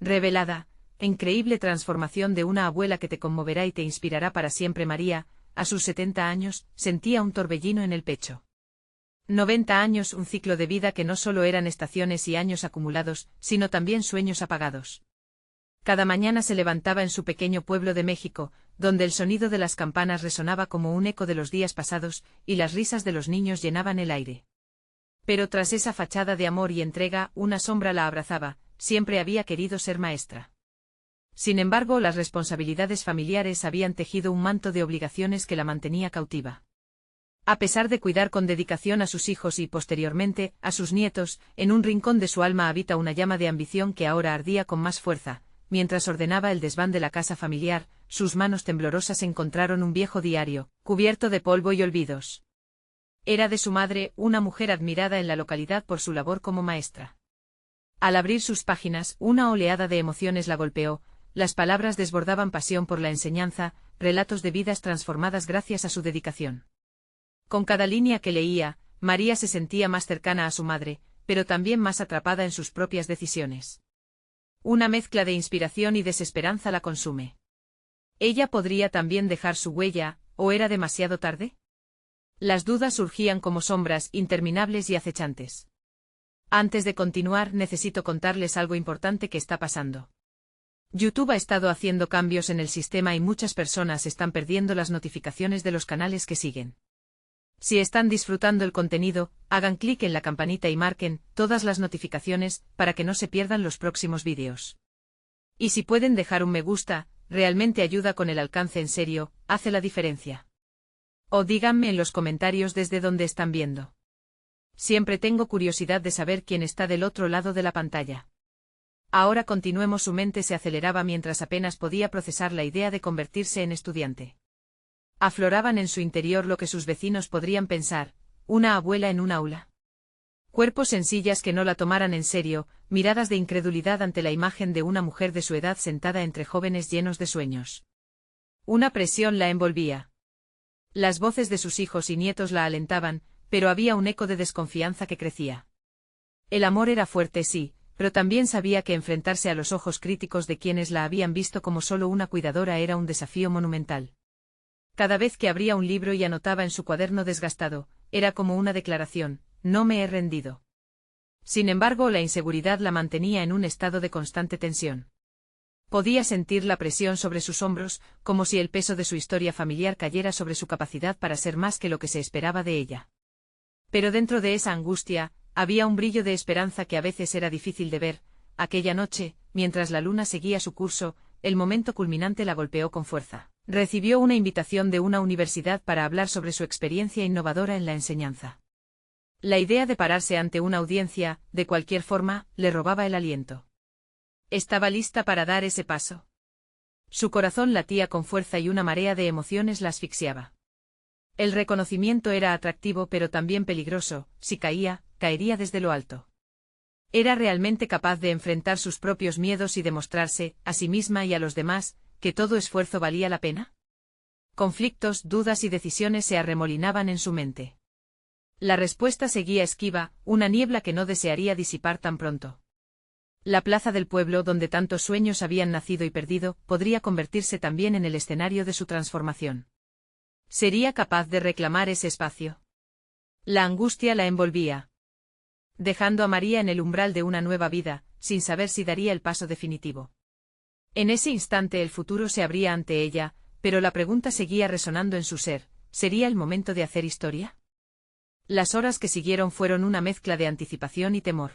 Revelada, increíble transformación de una abuela que te conmoverá y te inspirará para siempre. María, a sus 70 años, sentía un torbellino en el pecho. 90 años, un ciclo de vida que no solo eran estaciones y años acumulados, sino también sueños apagados. Cada mañana se levantaba en su pequeño pueblo de México, donde el sonido de las campanas resonaba como un eco de los días pasados, y las risas de los niños llenaban el aire. Pero tras esa fachada de amor y entrega, una sombra la abrazaba: siempre había querido ser maestra. Sin embargo, las responsabilidades familiares habían tejido un manto de obligaciones que la mantenía cautiva. A pesar de cuidar con dedicación a sus hijos y, posteriormente, a sus nietos, en un rincón de su alma habita una llama de ambición que ahora ardía con más fuerza. Mientras ordenaba el desván de la casa familiar, sus manos temblorosas encontraron un viejo diario, cubierto de polvo y olvidos. Era de su madre, una mujer admirada en la localidad por su labor como maestra. Al abrir sus páginas, una oleada de emociones la golpeó. Las palabras desbordaban pasión por la enseñanza, relatos de vidas transformadas gracias a su dedicación. Con cada línea que leía, María se sentía más cercana a su madre, pero también más atrapada en sus propias decisiones. Una mezcla de inspiración y desesperanza la consume. ¿Ella podría también dejar su huella, o era demasiado tarde? Las dudas surgían como sombras interminables y acechantes. Antes de continuar, necesito contarles algo importante que está pasando. YouTube ha estado haciendo cambios en el sistema y muchas personas están perdiendo las notificaciones de los canales que siguen. Si están disfrutando el contenido, hagan clic en la campanita y marquen todas las notificaciones para que no se pierdan los próximos vídeos. Y si pueden dejar un me gusta, realmente ayuda con el alcance, en serio, hace la diferencia. O díganme en los comentarios desde dónde están viendo. Siempre tengo curiosidad de saber quién está del otro lado de la pantalla. Ahora continuemos. Su mente se aceleraba mientras apenas podía procesar la idea de convertirse en estudiante. Afloraban en su interior lo que sus vecinos podrían pensar: una abuela en un aula. Cuerpos en sillas que no la tomaran en serio, miradas de incredulidad ante la imagen de una mujer de su edad sentada entre jóvenes llenos de sueños. Una presión la envolvía. Las voces de sus hijos y nietos la alentaban, pero había un eco de desconfianza que crecía. El amor era fuerte, sí, pero también sabía que enfrentarse a los ojos críticos de quienes la habían visto como solo una cuidadora era un desafío monumental. Cada vez que abría un libro y anotaba en su cuaderno desgastado, era como una declaración: no me he rendido. Sin embargo, la inseguridad la mantenía en un estado de constante tensión. Podía sentir la presión sobre sus hombros, como si el peso de su historia familiar cayera sobre su capacidad para ser más que lo que se esperaba de ella. Pero dentro de esa angustia, había un brillo de esperanza que a veces era difícil de ver. Aquella noche, mientras la luna seguía su curso, el momento culminante la golpeó con fuerza. Recibió una invitación de una universidad para hablar sobre su experiencia innovadora en la enseñanza. La idea de pararse ante una audiencia, de cualquier forma, le robaba el aliento. Estaba lista para dar ese paso. Su corazón latía con fuerza y una marea de emociones la asfixiaba. El reconocimiento era atractivo pero también peligroso: si caía, caería desde lo alto. ¿Era realmente capaz de enfrentar sus propios miedos y demostrarse, a sí misma y a los demás, que todo esfuerzo valía la pena? Conflictos, dudas y decisiones se arremolinaban en su mente. La respuesta seguía esquiva, una niebla que no desearía disipar tan pronto. La plaza del pueblo donde tantos sueños habían nacido y perdido, podría convertirse también en el escenario de su transformación. ¿Sería capaz de reclamar ese espacio? La angustia la envolvía. Dejando a María en el umbral de una nueva vida, sin saber si daría el paso definitivo. En ese instante el futuro se abría ante ella, pero la pregunta seguía resonando en su ser: ¿sería el momento de hacer historia? Las horas que siguieron fueron una mezcla de anticipación y temor.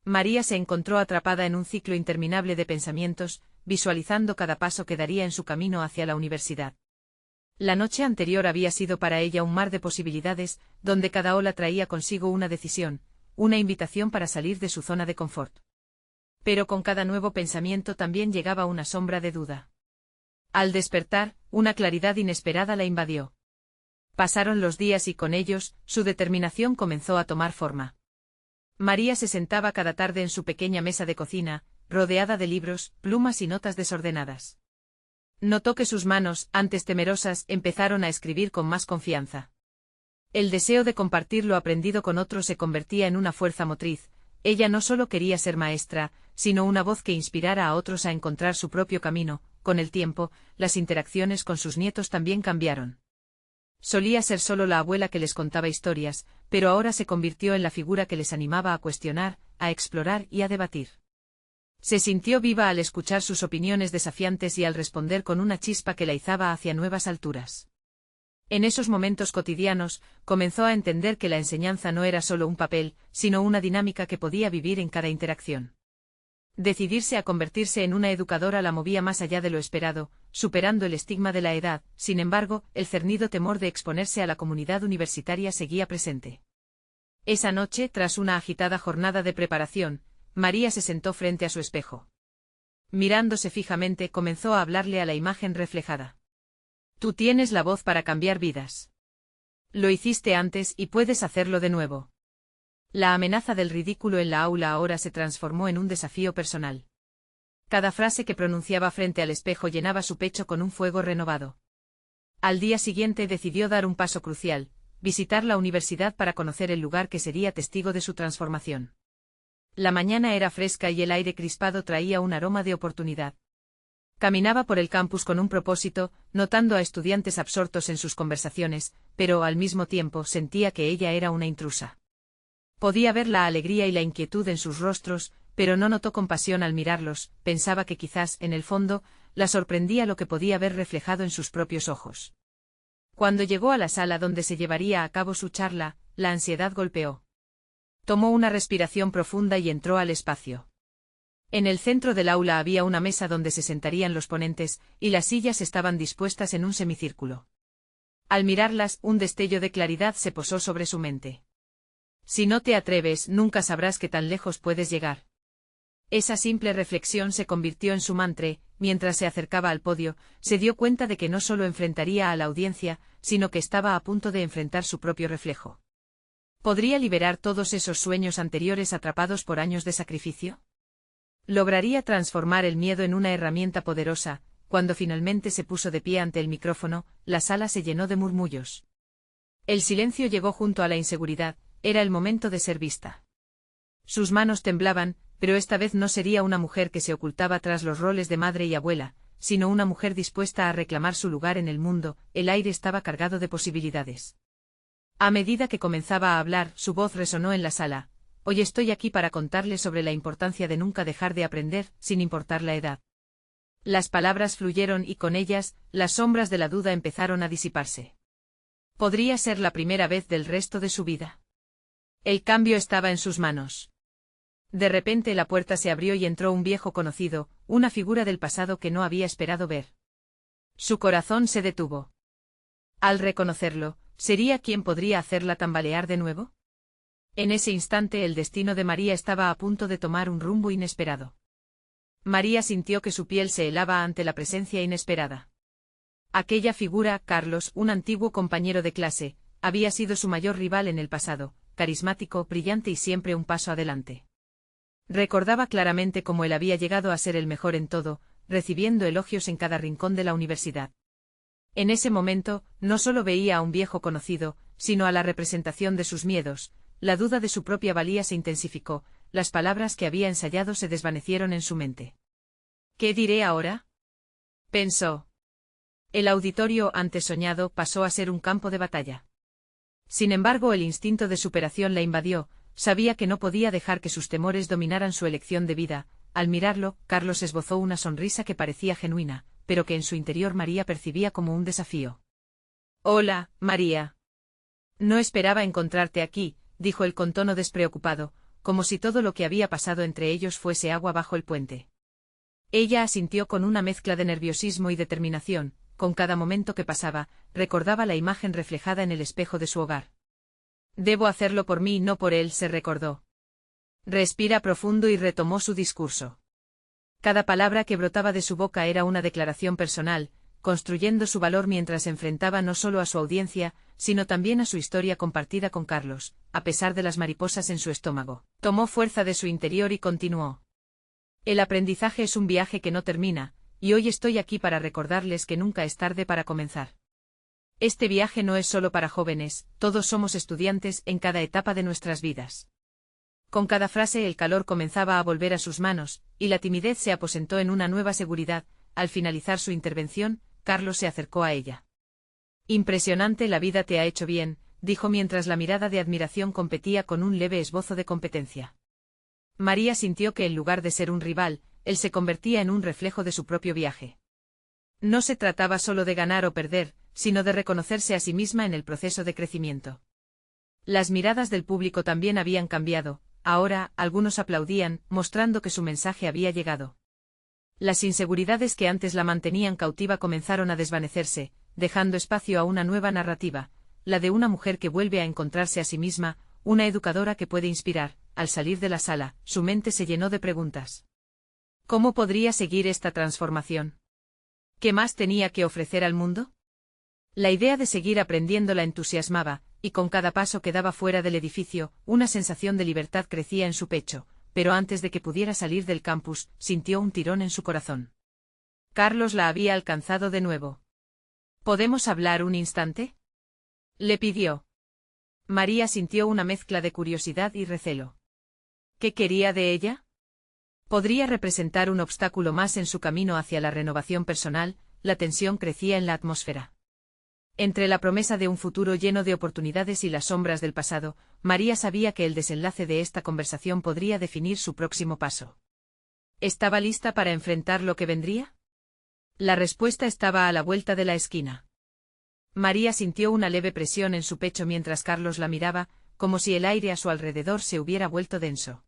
María se encontró atrapada en un ciclo interminable de pensamientos, visualizando cada paso que daría en su camino hacia la universidad. La noche anterior había sido para ella un mar de posibilidades, donde cada ola traía consigo una decisión, una invitación para salir de su zona de confort. Pero con cada nuevo pensamiento también llegaba una sombra de duda. Al despertar, una claridad inesperada la invadió. Pasaron los días y con ellos, su determinación comenzó a tomar forma. María se sentaba cada tarde en su pequeña mesa de cocina, rodeada de libros, plumas y notas desordenadas. Notó que sus manos, antes temerosas, empezaron a escribir con más confianza. El deseo de compartir lo aprendido con otros se convertía en una fuerza motriz. Ella no solo quería ser maestra, sino una voz que inspirara a otros a encontrar su propio camino. Con el tiempo, las interacciones con sus nietos también cambiaron. Solía ser solo la abuela que les contaba historias, pero ahora se convirtió en la figura que les animaba a cuestionar, a explorar y a debatir. Se sintió viva al escuchar sus opiniones desafiantes y al responder con una chispa que la izaba hacia nuevas alturas. En esos momentos cotidianos, comenzó a entender que la enseñanza no era solo un papel, sino una dinámica que podía vivir en cada interacción. Decidirse a convertirse en una educadora la movía más allá de lo esperado, superando el estigma de la edad. Sin embargo, el cernido temor de exponerse a la comunidad universitaria seguía presente. Esa noche, tras una agitada jornada de preparación, María se sentó frente a su espejo. Mirándose fijamente, comenzó a hablarle a la imagen reflejada. Tú tienes la voz para cambiar vidas. Lo hiciste antes y puedes hacerlo de nuevo. La amenaza del ridículo en la aula ahora se transformó en un desafío personal. Cada frase que pronunciaba frente al espejo llenaba su pecho con un fuego renovado. Al día siguiente decidió dar un paso crucial, visitar la universidad para conocer el lugar que sería testigo de su transformación. La mañana era fresca y el aire crispado traía un aroma de oportunidad. Caminaba por el campus con un propósito, notando a estudiantes absortos en sus conversaciones, pero al mismo tiempo sentía que ella era una intrusa. Podía ver la alegría y la inquietud en sus rostros, pero no notó compasión al mirarlos. Pensaba que quizás, en el fondo, la sorprendía lo que podía ver reflejado en sus propios ojos. Cuando llegó a la sala donde se llevaría a cabo su charla, la ansiedad golpeó. Tomó una respiración profunda y entró al espacio. En el centro del aula había una mesa donde se sentarían los ponentes, y las sillas estaban dispuestas en un semicírculo. Al mirarlas, un destello de claridad se posó sobre su mente. Si no te atreves, nunca sabrás qué tan lejos puedes llegar. Esa simple reflexión se convirtió en su mantra. Mientras se acercaba al podio, se dio cuenta de que no solo enfrentaría a la audiencia, sino que estaba a punto de enfrentar su propio reflejo. ¿Podría liberar todos esos sueños anteriores atrapados por años de sacrificio? ¿Lograría transformar el miedo en una herramienta poderosa? Cuando finalmente se puso de pie ante el micrófono, la sala se llenó de murmullos. El silencio llegó junto a la inseguridad. Era el momento de ser vista. Sus manos temblaban, pero esta vez no sería una mujer que se ocultaba tras los roles de madre y abuela, sino una mujer dispuesta a reclamar su lugar en el mundo. El aire estaba cargado de posibilidades. A medida que comenzaba a hablar, su voz resonó en la sala. Hoy estoy aquí para contarles sobre la importancia de nunca dejar de aprender, sin importar la edad. Las palabras fluyeron y con ellas, las sombras de la duda empezaron a disiparse. Podría ser la primera vez del resto de su vida. El cambio estaba en sus manos. De repente la puerta se abrió y entró un viejo conocido, una figura del pasado que no había esperado ver. Su corazón se detuvo. Al reconocerlo, ¿sería quien podría hacerla tambalear de nuevo? En ese instante el destino de María estaba a punto de tomar un rumbo inesperado. María sintió que su piel se helaba ante la presencia inesperada. Aquella figura, Carlos, un antiguo compañero de clase, había sido su mayor rival en el pasado, carismático, brillante y siempre un paso adelante. Recordaba claramente cómo él había llegado a ser el mejor en todo, recibiendo elogios en cada rincón de la universidad. En ese momento, no solo veía a un viejo conocido, sino a la representación de sus miedos. La duda de su propia valía se intensificó, las palabras que había ensayado se desvanecieron en su mente. ¿Qué diré ahora?, pensó. El auditorio antes soñado pasó a ser un campo de batalla. Sin embargo, el instinto de superación la invadió, sabía que no podía dejar que sus temores dominaran su elección de vida. Al mirarlo, Carlos esbozó una sonrisa que parecía genuina, pero que en su interior María percibía como un desafío. Hola, María. No esperaba encontrarte aquí, dijo él con tono despreocupado, como si todo lo que había pasado entre ellos fuese agua bajo el puente. Ella asintió con una mezcla de nerviosismo y determinación. Con cada momento que pasaba, recordaba la imagen reflejada en el espejo de su hogar. Debo hacerlo por mí y no por él, se recordó. Respira profundo y retomó su discurso. Cada palabra que brotaba de su boca era una declaración personal, construyendo su valor mientras enfrentaba no solo a su audiencia, sino también a su historia compartida con Carlos. A pesar de las mariposas en su estómago, tomó fuerza de su interior y continuó. El aprendizaje es un viaje que no termina, y hoy estoy aquí para recordarles que nunca es tarde para comenzar. Este viaje no es solo para jóvenes, todos somos estudiantes en cada etapa de nuestras vidas. Con cada frase el calor comenzaba a volver a sus manos, y la timidez se aposentó en una nueva seguridad. Al finalizar su intervención, Carlos se acercó a ella. Impresionante, la vida te ha hecho bien, dijo mientras la mirada de admiración competía con un leve esbozo de competencia. María sintió que en lugar de ser un rival, él se convertía en un reflejo de su propio viaje. No se trataba solo de ganar o perder, sino de reconocerse a sí misma en el proceso de crecimiento. Las miradas del público también habían cambiado, ahora, algunos aplaudían, mostrando que su mensaje había llegado. Las inseguridades que antes la mantenían cautiva comenzaron a desvanecerse, dejando espacio a una nueva narrativa, la de una mujer que vuelve a encontrarse a sí misma, una educadora que puede inspirar. Al salir de la sala, su mente se llenó de preguntas. ¿Cómo podría seguir esta transformación? ¿Qué más tenía que ofrecer al mundo? La idea de seguir aprendiendo la entusiasmaba, y con cada paso que daba fuera del edificio, una sensación de libertad crecía en su pecho, pero antes de que pudiera salir del campus, sintió un tirón en su corazón. Carlos la había alcanzado de nuevo. ¿Podemos hablar un instante?, le pidió. María sintió una mezcla de curiosidad y recelo. ¿Qué quería de ella? Podría representar un obstáculo más en su camino hacia la renovación personal. La tensión crecía en la atmósfera. Entre la promesa de un futuro lleno de oportunidades y las sombras del pasado, María sabía que el desenlace de esta conversación podría definir su próximo paso. ¿Estaba lista para enfrentar lo que vendría? La respuesta estaba a la vuelta de la esquina. María sintió una leve presión en su pecho mientras Carlos la miraba, como si el aire a su alrededor se hubiera vuelto denso.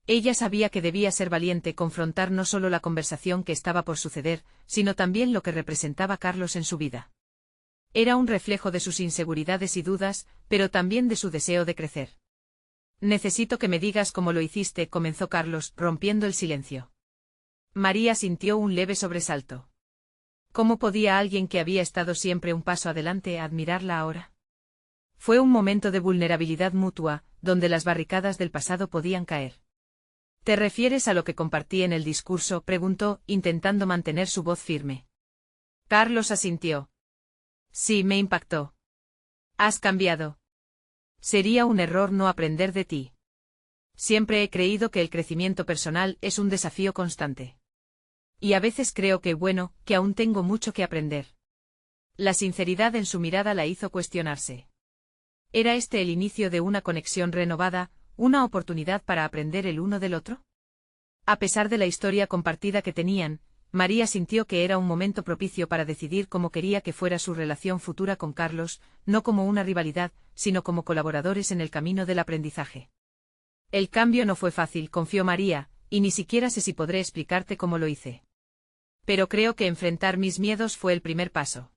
Ella sabía que debía ser valiente, confrontar no solo la conversación que estaba por suceder, sino también lo que representaba Carlos en su vida. Era un reflejo de sus inseguridades y dudas, pero también de su deseo de crecer. Necesito que me digas cómo lo hiciste, comenzó Carlos, rompiendo el silencio. María sintió un leve sobresalto. ¿Cómo podía alguien que había estado siempre un paso adelante admirarla ahora? Fue un momento de vulnerabilidad mutua, donde las barricadas del pasado podían caer. ¿Te refieres a lo que compartí en el discurso?, preguntó, intentando mantener su voz firme. Carlos asintió. Sí, me impactó. Has cambiado. Sería un error no aprender de ti. Siempre he creído que el crecimiento personal es un desafío constante. Y a veces creo que aún tengo mucho que aprender. La sinceridad en su mirada la hizo cuestionarse. ¿Era este el inicio de una conexión renovada, una oportunidad para aprender el uno del otro? A pesar de la historia compartida que tenían, María sintió que era un momento propicio para decidir cómo quería que fuera su relación futura con Carlos, no como una rivalidad, sino como colaboradores en el camino del aprendizaje. El cambio no fue fácil, confió María, y ni siquiera sé si podré explicarte cómo lo hice. Pero creo que enfrentar mis miedos fue el primer paso.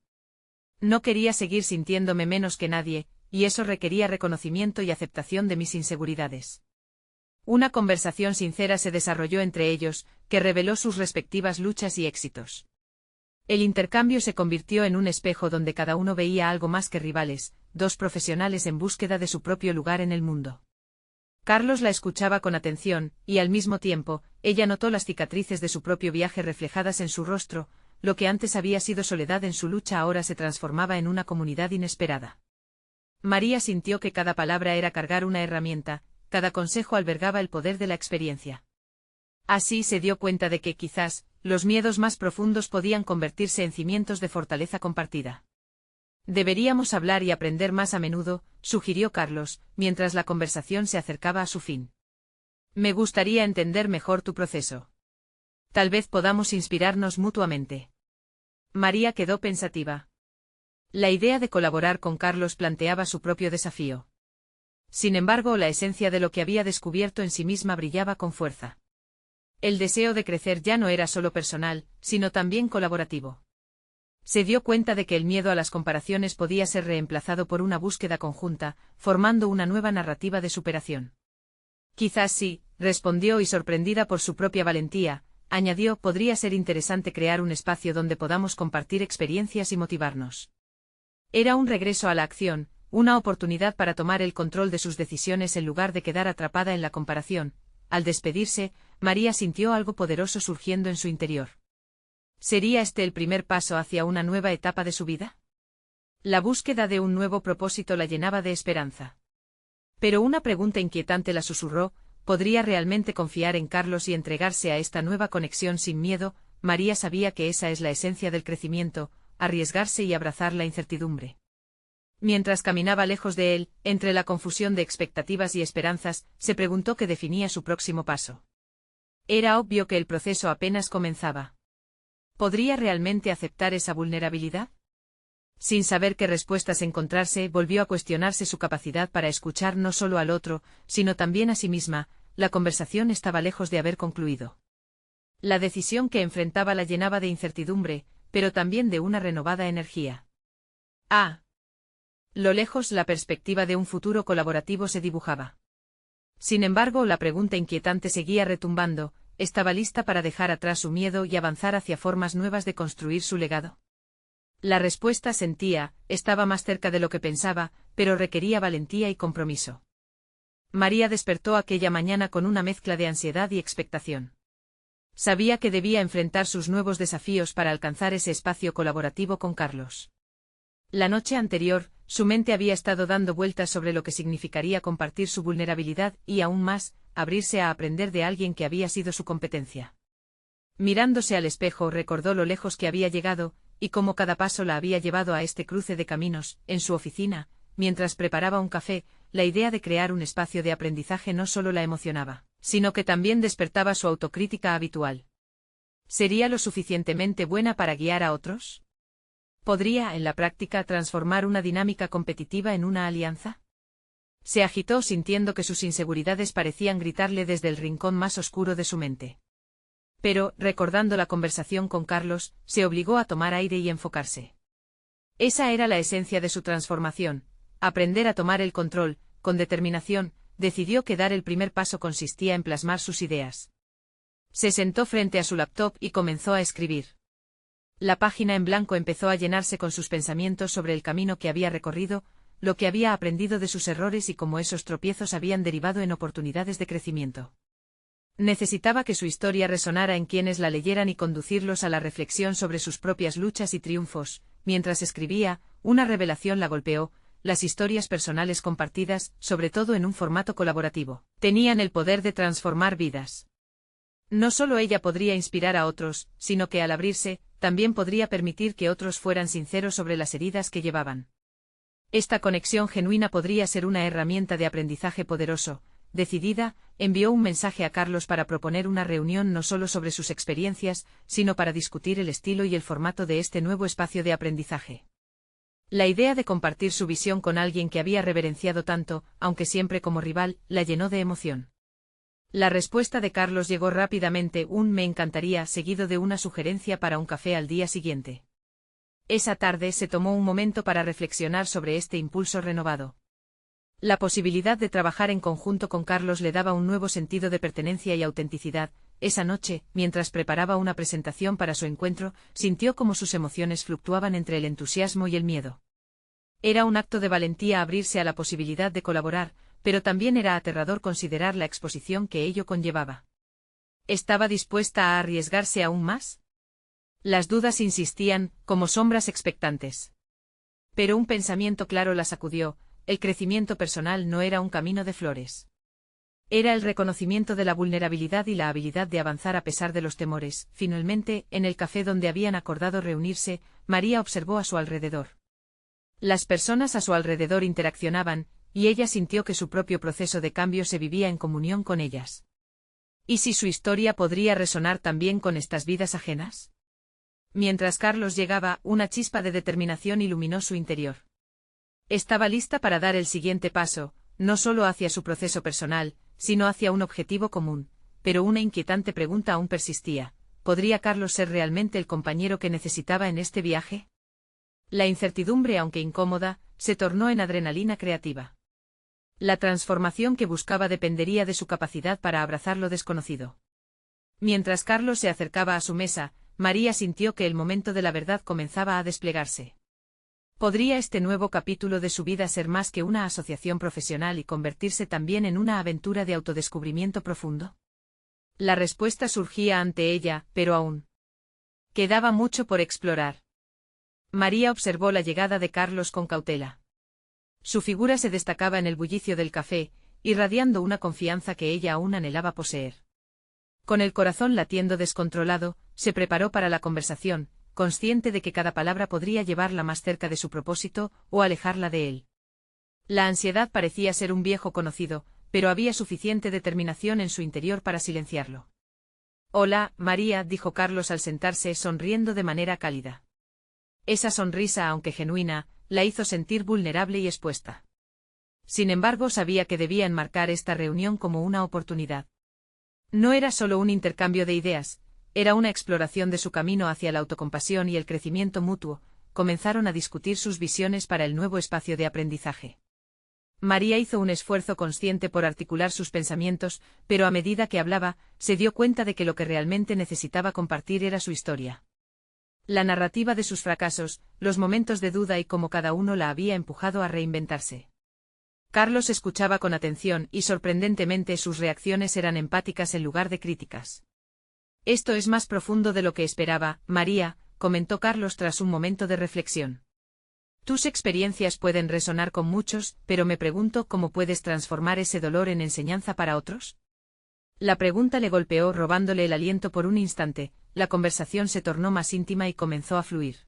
No quería seguir sintiéndome menos que nadie, y eso requería reconocimiento y aceptación de mis inseguridades. Una conversación sincera se desarrolló entre ellos, que reveló sus respectivas luchas y éxitos. El intercambio se convirtió en un espejo donde cada uno veía algo más que rivales, dos profesionales en búsqueda de su propio lugar en el mundo. Carlos la escuchaba con atención, y al mismo tiempo, ella notó las cicatrices de su propio viaje reflejadas en su rostro. Lo que antes había sido soledad en su lucha ahora se transformaba en una comunidad inesperada. María sintió que cada palabra era cargar una herramienta, cada consejo albergaba el poder de la experiencia. Así se dio cuenta de que, quizás, los miedos más profundos podían convertirse en cimientos de fortaleza compartida. Deberíamos hablar y aprender más a menudo, sugirió Carlos, mientras la conversación se acercaba a su fin. Me gustaría entender mejor tu proceso. Tal vez podamos inspirarnos mutuamente. María quedó pensativa. La idea de colaborar con Carlos planteaba su propio desafío. Sin embargo, la esencia de lo que había descubierto en sí misma brillaba con fuerza. El deseo de crecer ya no era solo personal, sino también colaborativo. Se dio cuenta de que el miedo a las comparaciones podía ser reemplazado por una búsqueda conjunta, formando una nueva narrativa de superación. Quizás sí, respondió, y sorprendida por su propia valentía, añadió, podría ser interesante crear un espacio donde podamos compartir experiencias y motivarnos. Era un regreso a la acción, una oportunidad para tomar el control de sus decisiones en lugar de quedar atrapada en la comparación. Al despedirse, María sintió algo poderoso surgiendo en su interior. ¿Sería este el primer paso hacia una nueva etapa de su vida? La búsqueda de un nuevo propósito la llenaba de esperanza. Pero una pregunta inquietante la susurró, ¿podría realmente confiar en Carlos y entregarse a esta nueva conexión sin miedo? María sabía que esa es la esencia del crecimiento, arriesgarse y abrazar la incertidumbre. Mientras caminaba lejos de él, entre la confusión de expectativas y esperanzas, se preguntó qué definía su próximo paso. Era obvio que el proceso apenas comenzaba. ¿Podría realmente aceptar esa vulnerabilidad? Sin saber qué respuestas encontrarse, volvió a cuestionarse su capacidad para escuchar no solo al otro, sino también a sí misma. La conversación estaba lejos de haber concluido. La decisión que enfrentaba la llenaba de incertidumbre, pero también de una renovada energía. A lo lejos, la perspectiva de un futuro colaborativo se dibujaba. Sin embargo, la pregunta inquietante seguía retumbando: ¿estaba lista para dejar atrás su miedo y avanzar hacia formas nuevas de construir su legado? La respuesta, sentía, estaba más cerca de lo que pensaba, pero requería valentía y compromiso. María despertó aquella mañana con una mezcla de ansiedad y expectación. Sabía que debía enfrentar sus nuevos desafíos para alcanzar ese espacio colaborativo con Carlos. La noche anterior, su mente había estado dando vueltas sobre lo que significaría compartir su vulnerabilidad y, aún más, abrirse a aprender de alguien que había sido su competencia. Mirándose al espejo, recordó lo lejos que había llegado, y cómo cada paso la había llevado a este cruce de caminos. En su oficina, mientras preparaba un café, la idea de crear un espacio de aprendizaje no solo la emocionaba, sino que también despertaba su autocrítica habitual. ¿Sería lo suficientemente buena para guiar a otros? ¿Podría, en la práctica, transformar una dinámica competitiva en una alianza? Se agitó sintiendo que sus inseguridades parecían gritarle desde el rincón más oscuro de su mente. Pero, recordando la conversación con Carlos, se obligó a tomar aire y enfocarse. Esa era la esencia de su transformación: aprender a tomar el control. Con determinación, decidió que dar el primer paso consistía en plasmar sus ideas. Se sentó frente a su laptop y comenzó a escribir. La página en blanco empezó a llenarse con sus pensamientos sobre el camino que había recorrido, lo que había aprendido de sus errores y cómo esos tropiezos habían derivado en oportunidades de crecimiento. Necesitaba que su historia resonara en quienes la leyeran y conducirlos a la reflexión sobre sus propias luchas y triunfos. Mientras escribía, una revelación la golpeó: las historias personales compartidas, sobre todo en un formato colaborativo, tenían el poder de transformar vidas. No solo ella podría inspirar a otros, sino que al abrirse, también podría permitir que otros fueran sinceros sobre las heridas que llevaban. Esta conexión genuina podría ser una herramienta de aprendizaje poderoso. Decidida, envió un mensaje a Carlos para proponer una reunión no solo sobre sus experiencias, sino para discutir el estilo y el formato de este nuevo espacio de aprendizaje. La idea de compartir su visión con alguien que había reverenciado tanto, aunque siempre como rival, la llenó de emoción. La respuesta de Carlos llegó rápidamente: un «me encantaría», seguido de una sugerencia para un café al día siguiente. Esa tarde se tomó un momento para reflexionar sobre este impulso renovado. La posibilidad de trabajar en conjunto con Carlos le daba un nuevo sentido de pertenencia y autenticidad. Esa noche, mientras preparaba una presentación para su encuentro, sintió cómo sus emociones fluctuaban entre el entusiasmo y el miedo. Era un acto de valentía abrirse a la posibilidad de colaborar, pero también era aterrador considerar la exposición que ello conllevaba. ¿Estaba dispuesta a arriesgarse aún más? Las dudas insistían, como sombras expectantes. Pero un pensamiento claro la sacudió: el crecimiento personal no era un camino de flores. Era el reconocimiento de la vulnerabilidad y la habilidad de avanzar a pesar de los temores. Finalmente, en el café donde habían acordado reunirse, María observó a su alrededor. Las personas a su alrededor interaccionaban, y ella sintió que su propio proceso de cambio se vivía en comunión con ellas. ¿Y si su historia podría resonar también con estas vidas ajenas? Mientras Carlos llegaba, una chispa de determinación iluminó su interior. Estaba lista para dar el siguiente paso, no solo hacia su proceso personal, sino hacia un objetivo común. Pero una inquietante pregunta aún persistía: ¿podría Carlos ser realmente el compañero que necesitaba en este viaje? La incertidumbre, aunque incómoda, se tornó en adrenalina creativa. La transformación que buscaba dependería de su capacidad para abrazar lo desconocido. Mientras Carlos se acercaba a su mesa, María sintió que el momento de la verdad comenzaba a desplegarse. ¿Podría este nuevo capítulo de su vida ser más que una asociación profesional y convertirse también en una aventura de autodescubrimiento profundo? La respuesta surgía ante ella, pero aún quedaba mucho por explorar. María observó la llegada de Carlos con cautela. Su figura se destacaba en el bullicio del café, irradiando una confianza que ella aún anhelaba poseer. Con el corazón latiendo descontrolado, se preparó para la conversación, consciente de que cada palabra podría llevarla más cerca de su propósito o alejarla de él. La ansiedad parecía ser un viejo conocido, pero había suficiente determinación en su interior para silenciarlo. «Hola, María», dijo Carlos al sentarse, sonriendo de manera cálida. Esa sonrisa, aunque genuina, la hizo sentir vulnerable y expuesta. Sin embargo, sabía que debía enmarcar esta reunión como una oportunidad. No era solo un intercambio de ideas, era una exploración de su camino hacia la autocompasión y el crecimiento mutuo. Comenzaron a discutir sus visiones para el nuevo espacio de aprendizaje. María hizo un esfuerzo consciente por articular sus pensamientos, pero a medida que hablaba, se dio cuenta de que lo que realmente necesitaba compartir era su historia. La narrativa de sus fracasos, los momentos de duda y cómo cada uno la había empujado a reinventarse. Carlos escuchaba con atención y sorprendentemente sus reacciones eran empáticas en lugar de críticas. «Esto es más profundo de lo que esperaba, María», comentó Carlos tras un momento de reflexión. «Tus experiencias pueden resonar con muchos, pero me pregunto cómo puedes transformar ese dolor en enseñanza para otros». La pregunta le golpeó robándole el aliento por un instante, la conversación se tornó más íntima y comenzó a fluir.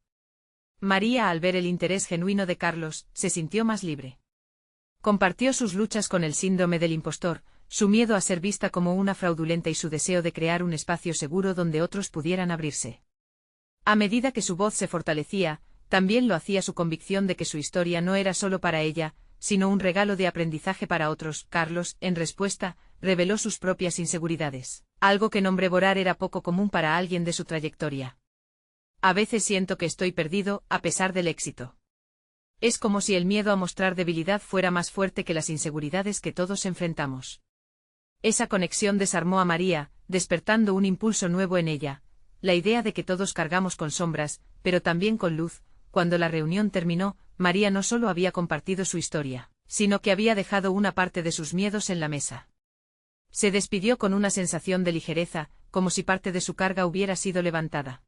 María, al ver el interés genuino de Carlos, se sintió más libre. Compartió sus luchas con el síndrome del impostor, su miedo a ser vista como una fraudulenta y su deseo de crear un espacio seguro donde otros pudieran abrirse. A medida que su voz se fortalecía, también lo hacía su convicción de que su historia no era solo para ella, sino un regalo de aprendizaje para otros. Carlos, en respuesta, reveló sus propias inseguridades, algo que nombrar era poco común para alguien de su trayectoria. «A veces siento que estoy perdido, a pesar del éxito. Es como si el miedo a mostrar debilidad fuera más fuerte que las inseguridades que todos enfrentamos». Esa conexión desarmó a María, despertando un impulso nuevo en ella, la idea de que todos cargamos con sombras, pero también con luz. Cuando la reunión terminó, María no solo había compartido su historia, sino que había dejado una parte de sus miedos en la mesa. Se despidió con una sensación de ligereza, como si parte de su carga hubiera sido levantada.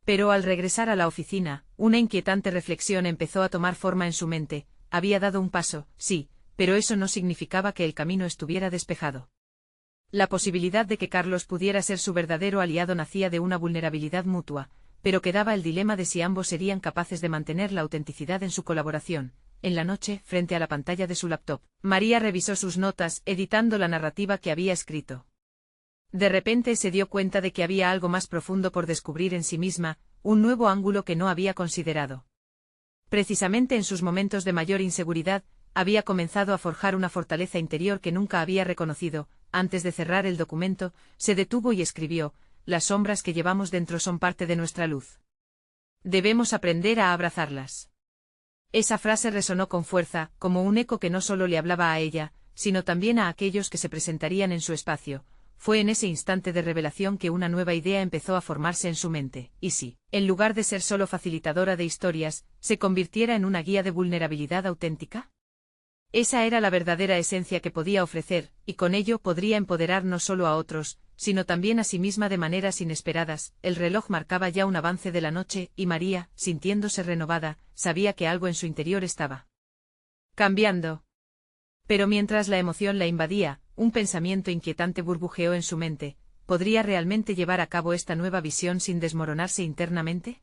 Pero al regresar a la oficina, una inquietante reflexión empezó a tomar forma en su mente. Había dado un paso, sí, pero eso no significaba que el camino estuviera despejado. La posibilidad de que Carlos pudiera ser su verdadero aliado nacía de una vulnerabilidad mutua, pero quedaba el dilema de si ambos serían capaces de mantener la autenticidad en su colaboración. En la noche, frente a la pantalla de su laptop, María revisó sus notas, editando la narrativa que había escrito. De repente se dio cuenta de que había algo más profundo por descubrir en sí misma, un nuevo ángulo que no había considerado. Precisamente en sus momentos de mayor inseguridad, había comenzado a forjar una fortaleza interior que nunca había reconocido. Antes de cerrar el documento, se detuvo y escribió: «Las sombras que llevamos dentro son parte de nuestra luz. Debemos aprender a abrazarlas». Esa frase resonó con fuerza, como un eco que no solo le hablaba a ella, sino también a aquellos que se presentarían en su espacio. Fue en ese instante de revelación que una nueva idea empezó a formarse en su mente. ¿Y si, en lugar de ser solo facilitadora de historias, se convirtiera en una guía de vulnerabilidad auténtica? Esa era la verdadera esencia que podía ofrecer, y con ello podría empoderar no solo a otros, sino también a sí misma de maneras inesperadas. El reloj marcaba ya un avance de la noche, y María, sintiéndose renovada, sabía que algo en su interior estaba cambiando. Pero mientras la emoción la invadía, un pensamiento inquietante burbujeó en su mente: ¿podría realmente llevar a cabo esta nueva visión sin desmoronarse internamente?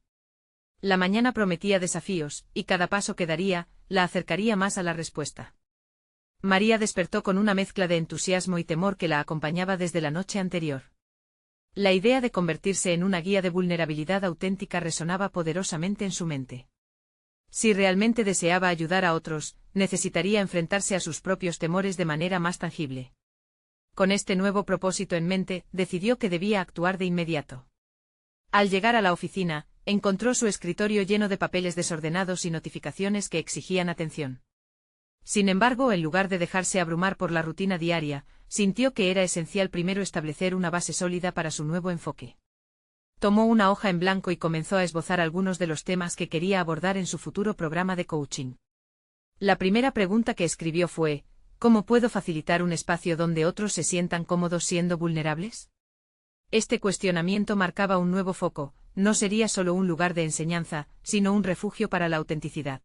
La mañana prometía desafíos, y cada paso que daría, la acercaría más a la respuesta. María despertó con una mezcla de entusiasmo y temor que la acompañaba desde la noche anterior. La idea de convertirse en una guía de vulnerabilidad auténtica resonaba poderosamente en su mente. Si realmente deseaba ayudar a otros, necesitaría enfrentarse a sus propios temores de manera más tangible. Con este nuevo propósito en mente, decidió que debía actuar de inmediato. Al llegar a la oficina, encontró su escritorio lleno de papeles desordenados y notificaciones que exigían atención. Sin embargo, en lugar de dejarse abrumar por la rutina diaria, sintió que era esencial primero establecer una base sólida para su nuevo enfoque. Tomó una hoja en blanco y comenzó a esbozar algunos de los temas que quería abordar en su futuro programa de coaching. La primera pregunta que escribió fue: ¿cómo puedo facilitar un espacio donde otros se sientan cómodos siendo vulnerables? Este cuestionamiento marcaba un nuevo foco. No sería solo un lugar de enseñanza, sino un refugio para la autenticidad.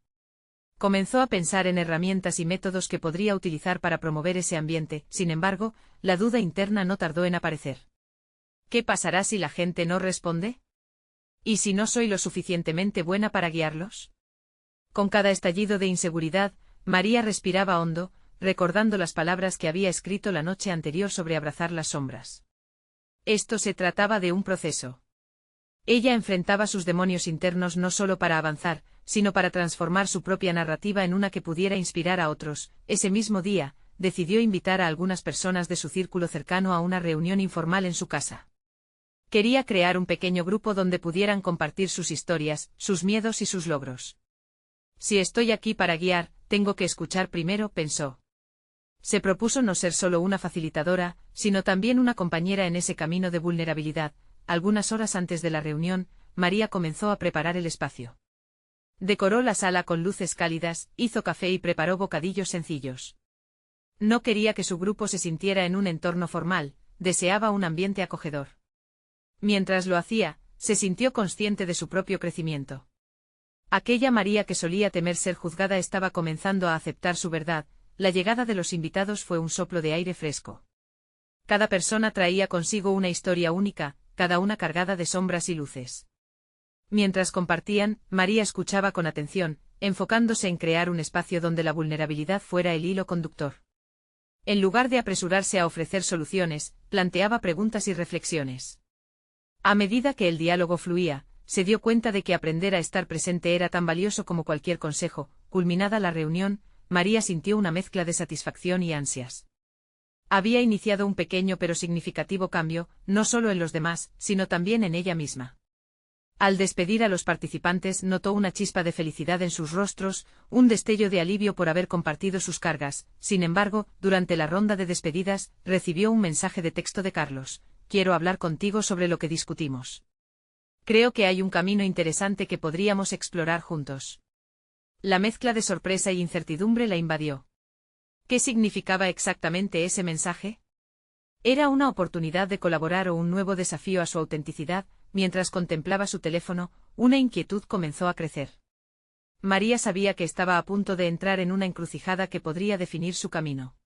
Comenzó a pensar en herramientas y métodos que podría utilizar para promover ese ambiente, sin embargo, la duda interna no tardó en aparecer. ¿Qué pasará si la gente no responde? ¿Y si no soy lo suficientemente buena para guiarlos? Con cada estallido de inseguridad, María respiraba hondo, recordando las palabras que había escrito la noche anterior sobre abrazar las sombras. Esto se trataba de un proceso. Ella enfrentaba sus demonios internos no solo para avanzar, sino para transformar su propia narrativa en una que pudiera inspirar a otros. Ese mismo día, decidió invitar a algunas personas de su círculo cercano a una reunión informal en su casa. Quería crear un pequeño grupo donde pudieran compartir sus historias, sus miedos y sus logros. Si estoy aquí para guiar, tengo que escuchar primero, pensó. Se propuso no ser solo una facilitadora, sino también una compañera en ese camino de vulnerabilidad. Algunas horas antes de la reunión, María comenzó a preparar el espacio. Decoró la sala con luces cálidas, hizo café y preparó bocadillos sencillos. No quería que su grupo se sintiera en un entorno formal, deseaba un ambiente acogedor. Mientras lo hacía, se sintió consciente de su propio crecimiento. Aquella María que solía temer ser juzgada estaba comenzando a aceptar su verdad. La llegada de los invitados fue un soplo de aire fresco. Cada persona traía consigo una historia única, cada una cargada de sombras y luces. Mientras compartían, María escuchaba con atención, enfocándose en crear un espacio donde la vulnerabilidad fuera el hilo conductor. En lugar de apresurarse a ofrecer soluciones, planteaba preguntas y reflexiones. A medida que el diálogo fluía, se dio cuenta de que aprender a estar presente era tan valioso como cualquier consejo. Culminada la reunión, María sintió una mezcla de satisfacción y ansias. Había iniciado un pequeño pero significativo cambio, no solo en los demás, sino también en ella misma. Al despedir a los participantes notó una chispa de felicidad en sus rostros, un destello de alivio por haber compartido sus cargas. Sin embargo, durante la ronda de despedidas, recibió un mensaje de texto de Carlos. Quiero hablar contigo sobre lo que discutimos. Creo que hay un camino interesante que podríamos explorar juntos. La mezcla de sorpresa y incertidumbre la invadió. ¿Qué significaba exactamente ese mensaje? ¿Era una oportunidad de colaborar o un nuevo desafío a su autenticidad? Mientras contemplaba su teléfono, una inquietud comenzó a crecer. María sabía que estaba a punto de entrar en una encrucijada que podría definir su camino.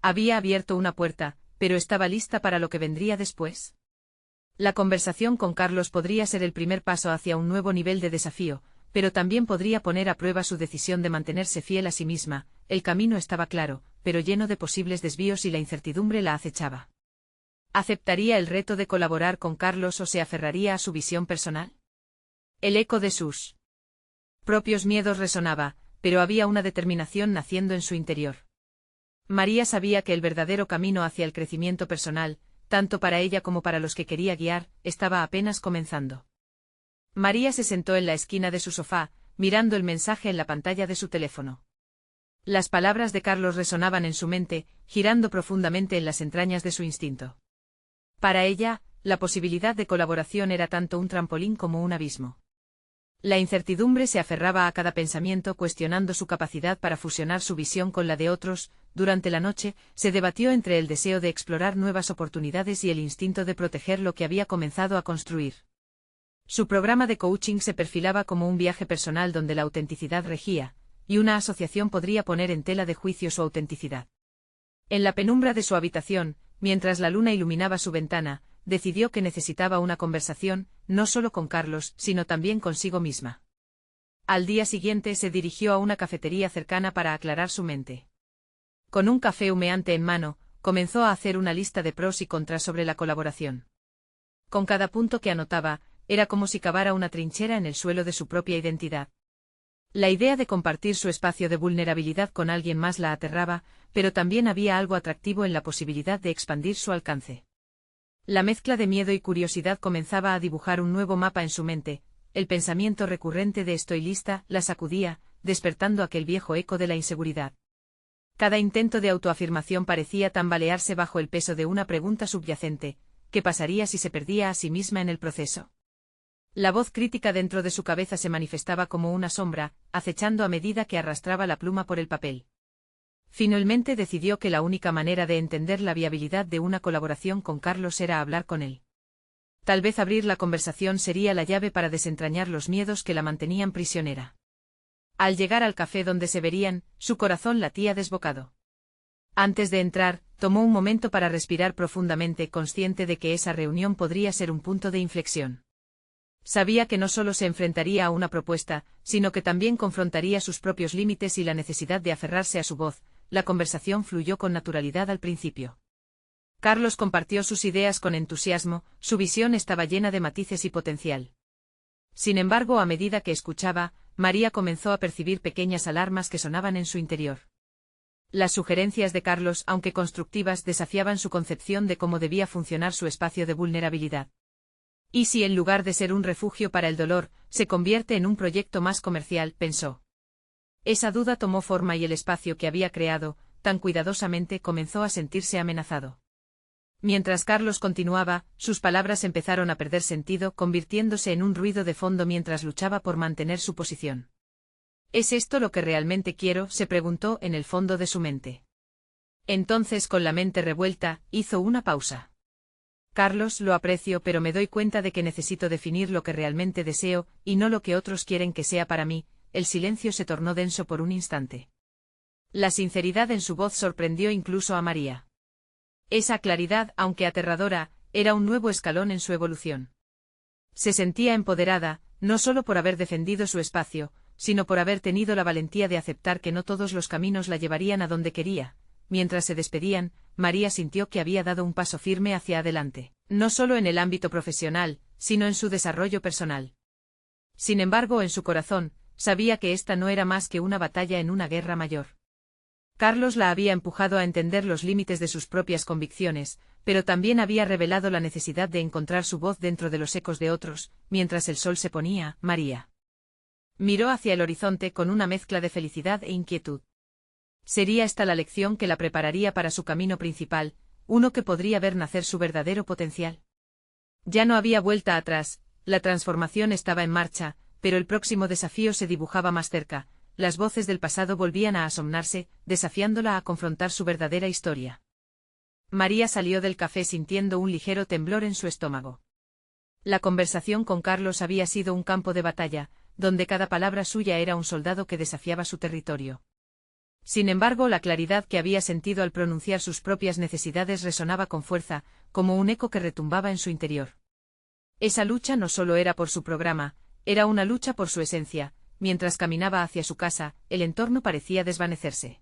Había abierto una puerta, pero ¿estaba lista para lo que vendría después? La conversación con Carlos podría ser el primer paso hacia un nuevo nivel de desafío, pero también podría poner a prueba su decisión de mantenerse fiel a sí misma. El camino estaba claro, pero lleno de posibles desvíos y la incertidumbre la acechaba. ¿Aceptaría el reto de colaborar con Carlos o se aferraría a su visión personal? El eco de sus propios miedos resonaba, pero había una determinación naciendo en su interior. María sabía que el verdadero camino hacia el crecimiento personal, tanto para ella como para los que quería guiar, estaba apenas comenzando. María se sentó en la esquina de su sofá, mirando el mensaje en la pantalla de su teléfono. Las palabras de Carlos resonaban en su mente, girando profundamente en las entrañas de su instinto. Para ella, la posibilidad de colaboración era tanto un trampolín como un abismo. La incertidumbre se aferraba a cada pensamiento, cuestionando su capacidad para fusionar su visión con la de otros. Durante la noche, se debatió entre el deseo de explorar nuevas oportunidades y el instinto de proteger lo que había comenzado a construir. Su programa de coaching se perfilaba como un viaje personal donde la autenticidad regía, y una asociación podría poner en tela de juicio su autenticidad. En la penumbra de su habitación, mientras la luna iluminaba su ventana, decidió que necesitaba una conversación, no solo con Carlos, sino también consigo misma. Al día siguiente se dirigió a una cafetería cercana para aclarar su mente. Con un café humeante en mano, comenzó a hacer una lista de pros y contras sobre la colaboración. Con cada punto que anotaba, era como si cavara una trinchera en el suelo de su propia identidad. La idea de compartir su espacio de vulnerabilidad con alguien más la aterraba, pero también había algo atractivo en la posibilidad de expandir su alcance. La mezcla de miedo y curiosidad comenzaba a dibujar un nuevo mapa en su mente. El pensamiento recurrente de «estoy lista» la sacudía, despertando aquel viejo eco de la inseguridad. Cada intento de autoafirmación parecía tambalearse bajo el peso de una pregunta subyacente: ¿qué pasaría si se perdía a sí misma en el proceso? La voz crítica dentro de su cabeza se manifestaba como una sombra, acechando a medida que arrastraba la pluma por el papel. Finalmente decidió que la única manera de entender la viabilidad de una colaboración con Carlos era hablar con él. Tal vez abrir la conversación sería la llave para desentrañar los miedos que la mantenían prisionera. Al llegar al café donde se verían, su corazón latía desbocado. Antes de entrar, tomó un momento para respirar profundamente, consciente de que esa reunión podría ser un punto de inflexión. Sabía que no solo se enfrentaría a una propuesta, sino que también confrontaría sus propios límites y la necesidad de aferrarse a su voz. La conversación fluyó con naturalidad al principio. Carlos compartió sus ideas con entusiasmo, su visión estaba llena de matices y potencial. Sin embargo, a medida que escuchaba, María comenzó a percibir pequeñas alarmas que sonaban en su interior. Las sugerencias de Carlos, aunque constructivas, desafiaban su concepción de cómo debía funcionar su espacio de vulnerabilidad. ¿Y si en lugar de ser un refugio para el dolor, se convierte en un proyecto más comercial?, pensó. Esa duda tomó forma y el espacio que había creado, tan cuidadosamente, comenzó a sentirse amenazado. Mientras Carlos continuaba, sus palabras empezaron a perder sentido, convirtiéndose en un ruido de fondo mientras luchaba por mantener su posición. ¿Es esto lo que realmente quiero?, se preguntó en el fondo de su mente. Entonces, con la mente revuelta, hizo una pausa. Carlos, lo aprecio, pero me doy cuenta de que necesito definir lo que realmente deseo, y no lo que otros quieren que sea para mí. El silencio se tornó denso por un instante. La sinceridad en su voz sorprendió incluso a María. Esa claridad, aunque aterradora, era un nuevo escalón en su evolución. Se sentía empoderada, no solo por haber defendido su espacio, sino por haber tenido la valentía de aceptar que no todos los caminos la llevarían a donde quería. Mientras se despedían, María sintió que había dado un paso firme hacia adelante, no solo en el ámbito profesional, sino en su desarrollo personal. Sin embargo, en su corazón, sabía que esta no era más que una batalla en una guerra mayor. Carlos la había empujado a entender los límites de sus propias convicciones, pero también había revelado la necesidad de encontrar su voz dentro de los ecos de otros. Mientras el sol se ponía, María miró hacia el horizonte con una mezcla de felicidad e inquietud. Sería esta la lección que la prepararía para su camino principal, uno que podría ver nacer su verdadero potencial. Ya no había vuelta atrás, la transformación estaba en marcha, pero el próximo desafío se dibujaba más cerca. Las voces del pasado volvían a asombrarse, desafiándola a confrontar su verdadera historia. María salió del café sintiendo un ligero temblor en su estómago. La conversación con Carlos había sido un campo de batalla, donde cada palabra suya era un soldado que desafiaba su territorio. Sin embargo, la claridad que había sentido al pronunciar sus propias necesidades resonaba con fuerza, como un eco que retumbaba en su interior. Esa lucha no solo era por su programa, era una lucha por su esencia. Mientras caminaba hacia su casa, el entorno parecía desvanecerse.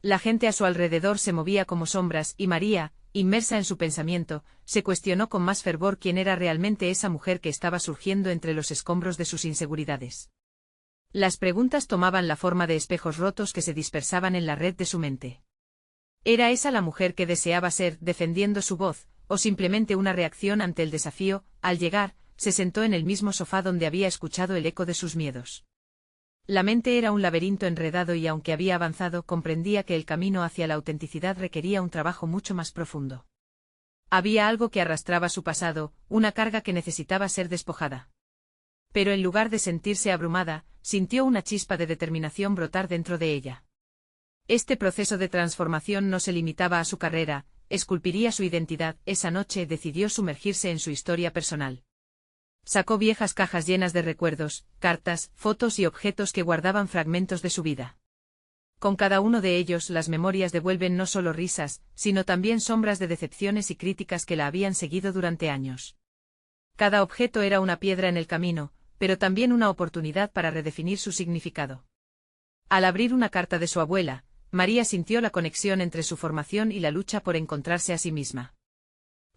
La gente a su alrededor se movía como sombras y María, inmersa en su pensamiento, se cuestionó con más fervor quién era realmente esa mujer que estaba surgiendo entre los escombros de sus inseguridades. Las preguntas tomaban la forma de espejos rotos que se dispersaban en la red de su mente. ¿Era esa la mujer que deseaba ser, defendiendo su voz, o simplemente una reacción ante el desafío? Al llegar, se sentó en el mismo sofá donde había escuchado el eco de sus miedos. La mente era un laberinto enredado y aunque había avanzado, comprendía que el camino hacia la autenticidad requería un trabajo mucho más profundo. Había algo que arrastraba su pasado, una carga que necesitaba ser despojada. Pero en lugar de sentirse abrumada, sintió una chispa de determinación brotar dentro de ella. Este proceso de transformación no se limitaba a su carrera, esculpiría su identidad. Esa noche decidió sumergirse en su historia personal. Sacó viejas cajas llenas de recuerdos, cartas, fotos y objetos que guardaban fragmentos de su vida. Con cada uno de ellos las memorias devuelven no solo risas, sino también sombras de decepciones y críticas que la habían seguido durante años. Cada objeto era una piedra en el camino, pero también una oportunidad para redefinir su significado. Al abrir una carta de su abuela, María sintió la conexión entre su formación y la lucha por encontrarse a sí misma.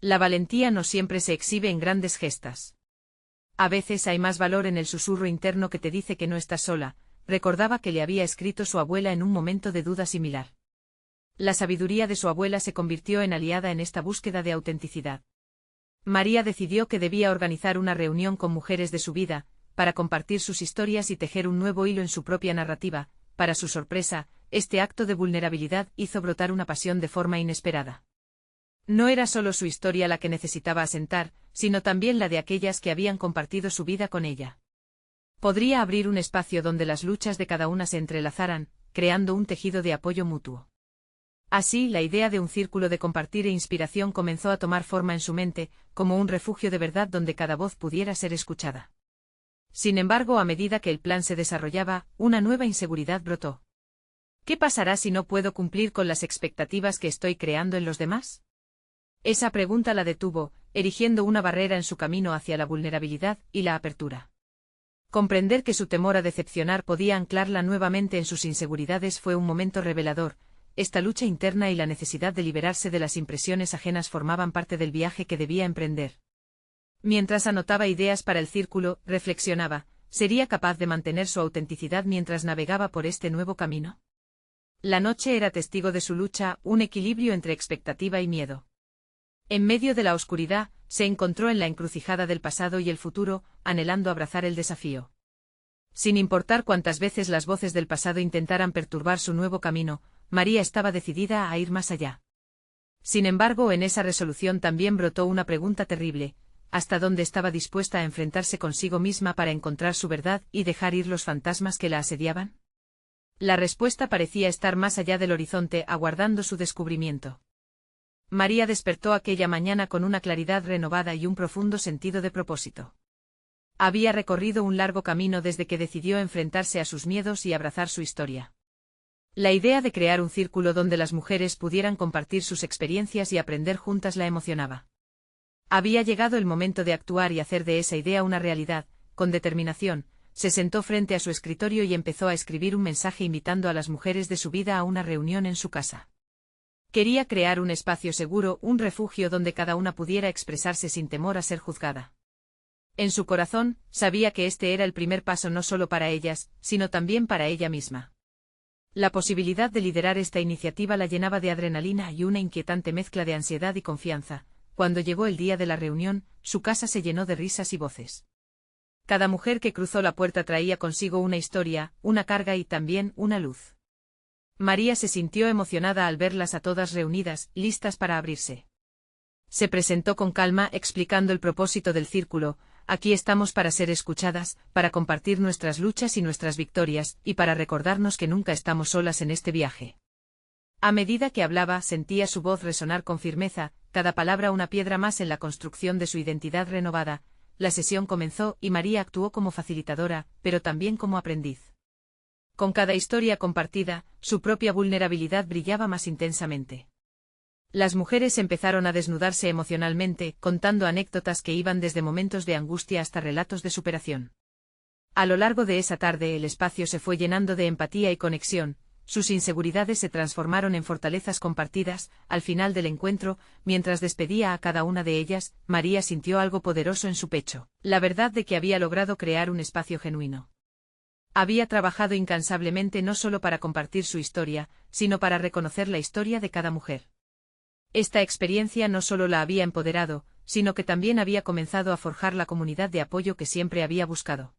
La valentía no siempre se exhibe en grandes gestas. A veces hay más valor en el susurro interno que te dice que no estás sola. Recordaba que le había escrito su abuela en un momento de duda similar. La sabiduría de su abuela se convirtió en aliada en esta búsqueda de autenticidad. María decidió que debía organizar una reunión con mujeres de su vida, para compartir sus historias y tejer un nuevo hilo en su propia narrativa. Para su sorpresa, este acto de vulnerabilidad hizo brotar una pasión de forma inesperada. No era solo su historia la que necesitaba asentar, sino también la de aquellas que habían compartido su vida con ella. Podría abrir un espacio donde las luchas de cada una se entrelazaran, creando un tejido de apoyo mutuo. Así, la idea de un círculo de compartir e inspiración comenzó a tomar forma en su mente, como un refugio de verdad donde cada voz pudiera ser escuchada. Sin embargo, a medida que el plan se desarrollaba, una nueva inseguridad brotó. ¿Qué pasará si no puedo cumplir con las expectativas que estoy creando en los demás? Esa pregunta la detuvo, erigiendo una barrera en su camino hacia la vulnerabilidad y la apertura. Comprender que su temor a decepcionar podía anclarla nuevamente en sus inseguridades fue un momento revelador. Esta lucha interna y la necesidad de liberarse de las impresiones ajenas formaban parte del viaje que debía emprender. Mientras anotaba ideas para el círculo, reflexionaba, ¿sería capaz de mantener su autenticidad mientras navegaba por este nuevo camino? La noche era testigo de su lucha, un equilibrio entre expectativa y miedo. En medio de la oscuridad, se encontró en la encrucijada del pasado y el futuro, anhelando abrazar el desafío. Sin importar cuántas veces las voces del pasado intentaran perturbar su nuevo camino, María estaba decidida a ir más allá. Sin embargo, en esa resolución también brotó una pregunta terrible: ¿hasta dónde estaba dispuesta a enfrentarse consigo misma para encontrar su verdad y dejar ir los fantasmas que la asediaban? La respuesta parecía estar más allá del horizonte, aguardando su descubrimiento. María despertó aquella mañana con una claridad renovada y un profundo sentido de propósito. Había recorrido un largo camino desde que decidió enfrentarse a sus miedos y abrazar su historia. La idea de crear un círculo donde las mujeres pudieran compartir sus experiencias y aprender juntas la emocionaba. Había llegado el momento de actuar y hacer de esa idea una realidad. Con determinación, se sentó frente a su escritorio y empezó a escribir un mensaje invitando a las mujeres de su vida a una reunión en su casa. Quería crear un espacio seguro, un refugio donde cada una pudiera expresarse sin temor a ser juzgada. En su corazón, sabía que este era el primer paso no solo para ellas, sino también para ella misma. La posibilidad de liderar esta iniciativa la llenaba de adrenalina y una inquietante mezcla de ansiedad y confianza. Cuando llegó el día de la reunión, su casa se llenó de risas y voces. Cada mujer que cruzó la puerta traía consigo una historia, una carga y también una luz. María se sintió emocionada al verlas a todas reunidas, listas para abrirse. Se presentó con calma, explicando el propósito del círculo: aquí estamos para ser escuchadas, para compartir nuestras luchas y nuestras victorias, y para recordarnos que nunca estamos solas en este viaje. A medida que hablaba, sentía su voz resonar con firmeza, cada palabra una piedra más en la construcción de su identidad renovada. La sesión comenzó y María actuó como facilitadora, pero también como aprendiz. Con cada historia compartida, su propia vulnerabilidad brillaba más intensamente. Las mujeres empezaron a desnudarse emocionalmente, contando anécdotas que iban desde momentos de angustia hasta relatos de superación. A lo largo de esa tarde el espacio se fue llenando de empatía y conexión, sus inseguridades se transformaron en fortalezas compartidas. Al final del encuentro, mientras despedía a cada una de ellas, María sintió algo poderoso en su pecho, la verdad de que había logrado crear un espacio genuino. Había trabajado incansablemente no solo para compartir su historia, sino para reconocer la historia de cada mujer. Esta experiencia no solo la había empoderado, sino que también había comenzado a forjar la comunidad de apoyo que siempre había buscado.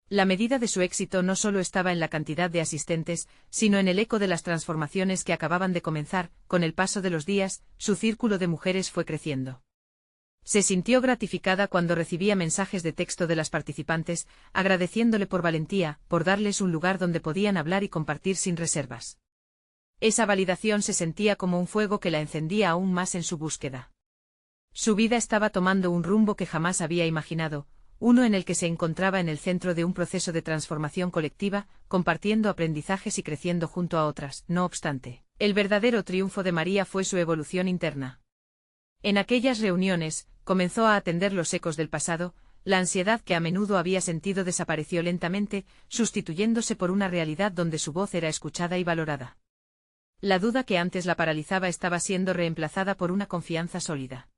La medida de su éxito no solo estaba en la cantidad de asistentes, sino en el eco de las transformaciones que acababan de comenzar. Con el paso de los días, su círculo de mujeres fue creciendo. Se sintió gratificada cuando recibía mensajes de texto de las participantes, agradeciéndole por valentía, por darles un lugar donde podían hablar y compartir sin reservas. Esa validación se sentía como un fuego que la encendía aún más en su búsqueda. Su vida estaba tomando un rumbo que jamás había imaginado, uno en el que se encontraba en el centro de un proceso de transformación colectiva, compartiendo aprendizajes y creciendo junto a otras. No obstante, el verdadero triunfo de María fue su evolución interna. En aquellas reuniones, comenzó a atender los ecos del pasado. La ansiedad que a menudo había sentido desapareció lentamente, sustituyéndose por una realidad donde su voz era escuchada y valorada. La duda que antes la paralizaba estaba siendo reemplazada por una confianza sólida.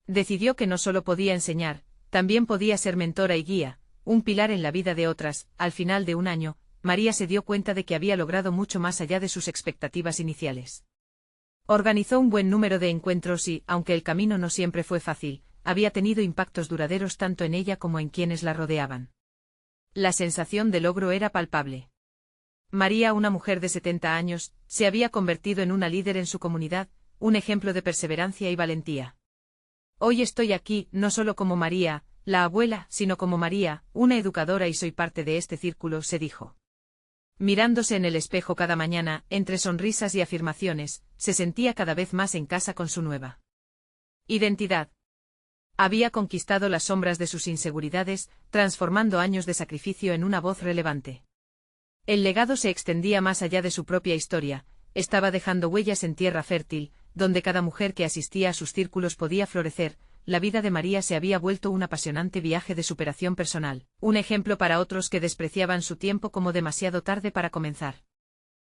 Decidió que no solo podía enseñar, también podía ser mentora y guía, un pilar en la vida de otras. Al final de un año, María se dio cuenta de que había logrado mucho más allá de sus expectativas iniciales. Organizó un buen número de encuentros y, aunque el camino no siempre fue fácil, había tenido impactos duraderos tanto en ella como en quienes la rodeaban. La sensación de logro era palpable. María, una mujer de 70 años, se había convertido en una líder en su comunidad, un ejemplo de perseverancia y valentía. Hoy estoy aquí, no solo como María, la abuela, sino como María, una educadora, y soy parte de este círculo, se dijo. Mirándose en el espejo cada mañana, entre sonrisas y afirmaciones, se sentía cada vez más en casa con su nueva identidad. Había conquistado las sombras de sus inseguridades, transformando años de sacrificio en una voz relevante. El legado se extendía más allá de su propia historia, estaba dejando huellas en tierra fértil, donde cada mujer que asistía a sus círculos podía florecer. La vida de María se había vuelto un apasionante viaje de superación personal, un ejemplo para otros que despreciaban su tiempo como demasiado tarde para comenzar.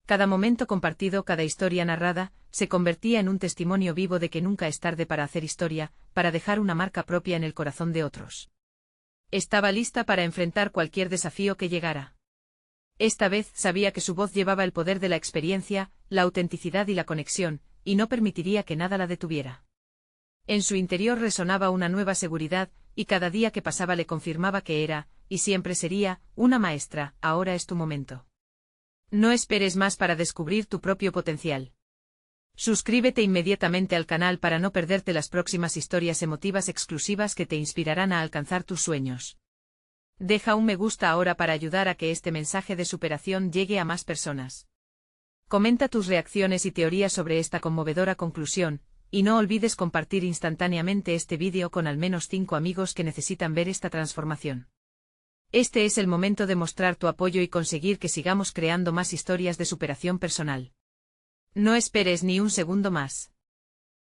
Cada momento compartido, cada historia narrada, se convertía en un testimonio vivo de que nunca es tarde para hacer historia, para dejar una marca propia en el corazón de otros. Estaba lista para enfrentar cualquier desafío que llegara. Esta vez sabía que su voz llevaba el poder de la experiencia, la autenticidad y la conexión, y no permitiría que nada la detuviera. En su interior resonaba una nueva seguridad, y cada día que pasaba le confirmaba que era, y siempre sería, una maestra. Ahora es tu momento. No esperes más para descubrir tu propio potencial. Suscríbete inmediatamente al canal para no perderte las próximas historias emotivas exclusivas que te inspirarán a alcanzar tus sueños. Deja un me gusta ahora para ayudar a que este mensaje de superación llegue a más personas. Comenta tus reacciones y teorías sobre esta conmovedora conclusión, y no olvides compartir instantáneamente este vídeo con al menos 5 amigos que necesitan ver esta transformación. Este es el momento de mostrar tu apoyo y conseguir que sigamos creando más historias de superación personal. No esperes ni un segundo más.